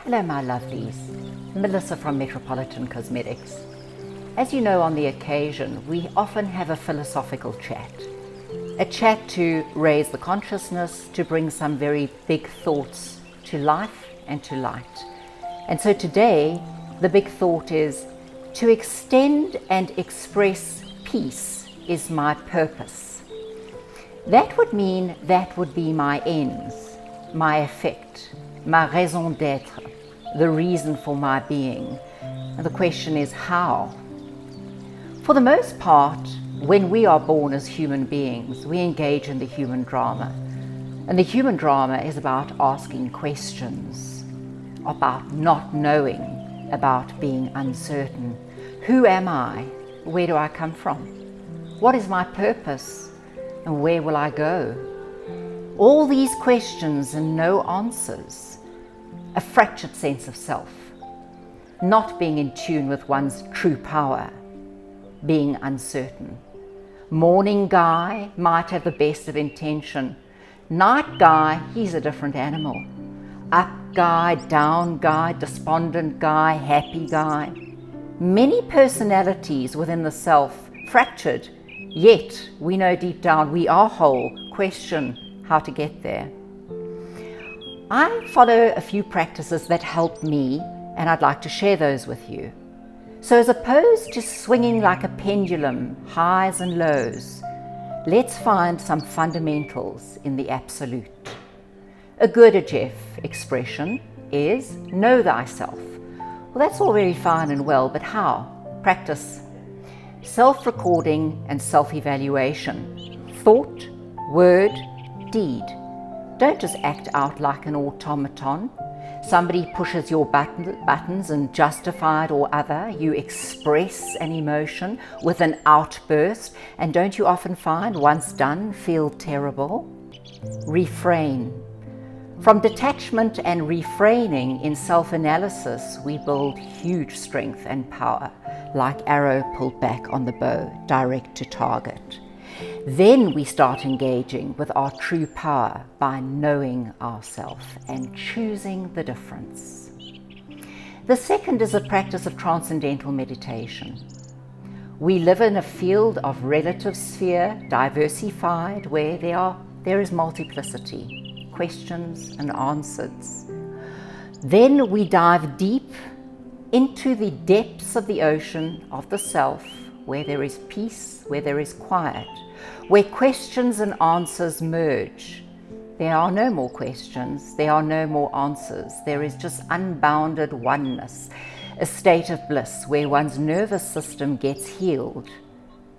Hello my lovelies, Melissa from Metropolitan Cosmetics. As you know, on the occasion, we often have a philosophical chat. A chat to raise the consciousness, to bring some very big thoughts to life and to light. And so today, the big thought is to extend and express peace is my purpose. That would mean that would be my ends, my effect, my raison d'être, the reason for my being. And the question is how? For the most part, when we are born as human beings, we engage in the human drama. And the human drama is about asking questions, about not knowing, about being uncertain. Who am I? Where do I come from? What is my purpose? And where will I go? All these questions and no answers. A fractured sense of self, not being in tune with one's true power, being uncertain. Morning guy might have the best of intention. Night guy, he's a different animal. Up guy, down guy, despondent guy, happy guy. Many personalities within the self, fractured, yet we know deep down we are whole. Question how to get there. I follow a few practices that help me, and I'd like to share those with you. So as opposed to swinging like a pendulum, highs and lows, let's find some fundamentals in the absolute. A Gurdjieff expression is know thyself. Well, that's all very fine and well, but how? Practice. Self-recording and self-evaluation. Thought, word, deed. Don't just act out like an automaton. Somebody pushes your buttons and justified or other, you express an emotion with an outburst, and don't you often find once done feel terrible? Refrain. From detachment and refraining in self-analysis, we build huge strength and power, like arrow pulled back on the bow, direct to target. Then we start engaging with our true power by knowing ourselves and choosing the difference. The second is a practice of Transcendental Meditation. We live in a field of relative sphere, diversified, where there is multiplicity, questions and answers. Then we dive deep into the depths of the ocean of the self, where there is peace, where there is quiet, where questions and answers merge. There are no more questions, there are no more answers. There is just unbounded oneness, a state of bliss where one's nervous system gets healed.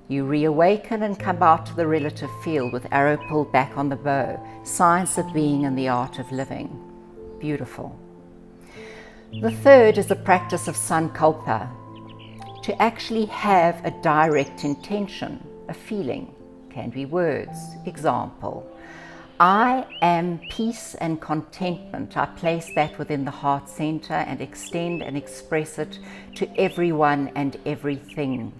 You reawaken and come out to the relative field with arrow pulled back on the bow, science of being and the art of living. Beautiful. The third is the practice of sankalpa, to actually have a direct intention, a feeling. Can be words. Example, I am peace and contentment. I place that within the heart center and extend and express it to everyone and everything.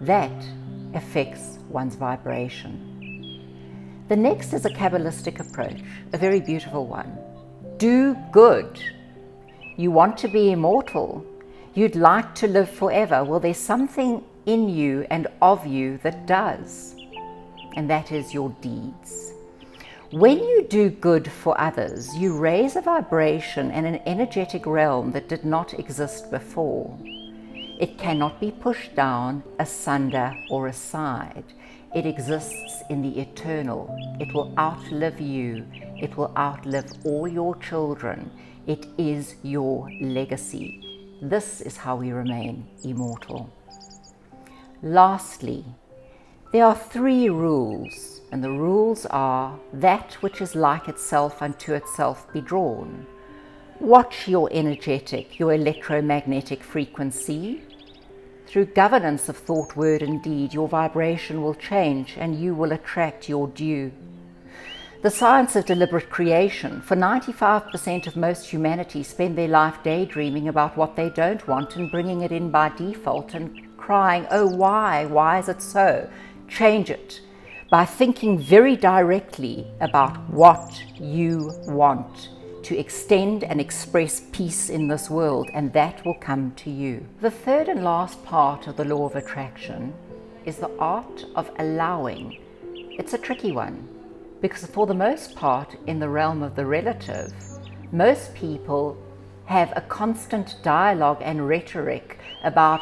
That affects one's vibration. The next is a Kabalistic approach, a very beautiful one. Do good. You want to be immortal. You'd like to live forever. Well, there's something in you and of you that does, and that is your deeds. When you do good for others, you raise a vibration and an energetic realm that did not exist before. It cannot be pushed down, asunder, or aside. It exists in the eternal. It will outlive you. It will outlive all your children. It is your legacy. This is how we remain immortal. Lastly, there are 3 rules, and the rules are that which is like itself unto itself be drawn. Watch your energetic, your electromagnetic frequency. Through governance of thought, word and deed, your vibration will change and you will attract your due. The science of deliberate creation. For 95% of most humanity spend their life daydreaming about what they don't want and bringing it in by default and crying, oh why is it so? Change it by thinking very directly about what you want. to extend and express peace in this world, and that will come to you. The third and last part of the law of attraction is the art of allowing. It's a tricky one, because for the most part, in the realm of the relative, most people have a constant dialogue and rhetoric about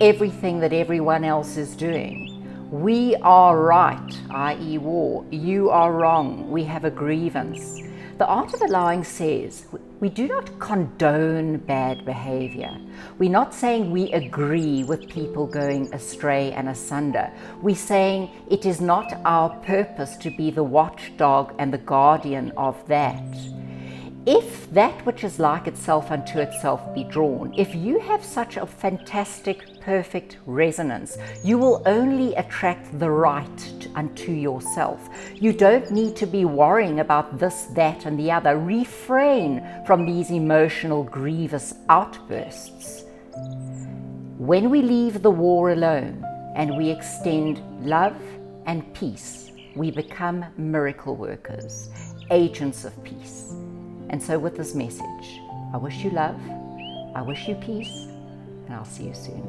everything that everyone else is doing. We are right, i.e. war. You are wrong. We have a grievance. The art of allowing says we do not condone bad behavior. We're not saying we agree with people going astray and asunder. We're saying it is not our purpose to be the watchdog and the guardian of that. If that which is like itself unto itself be drawn, if you have such a fantastic, perfect resonance, you will only attract the right unto yourself. You don't need to be worrying about this, that, and the other. Refrain from these emotional, grievous outbursts. When we leave the war alone and we extend love and peace, we become miracle workers, agents of peace. And so with this message, I wish you love, I wish you peace, and I'll see you soon.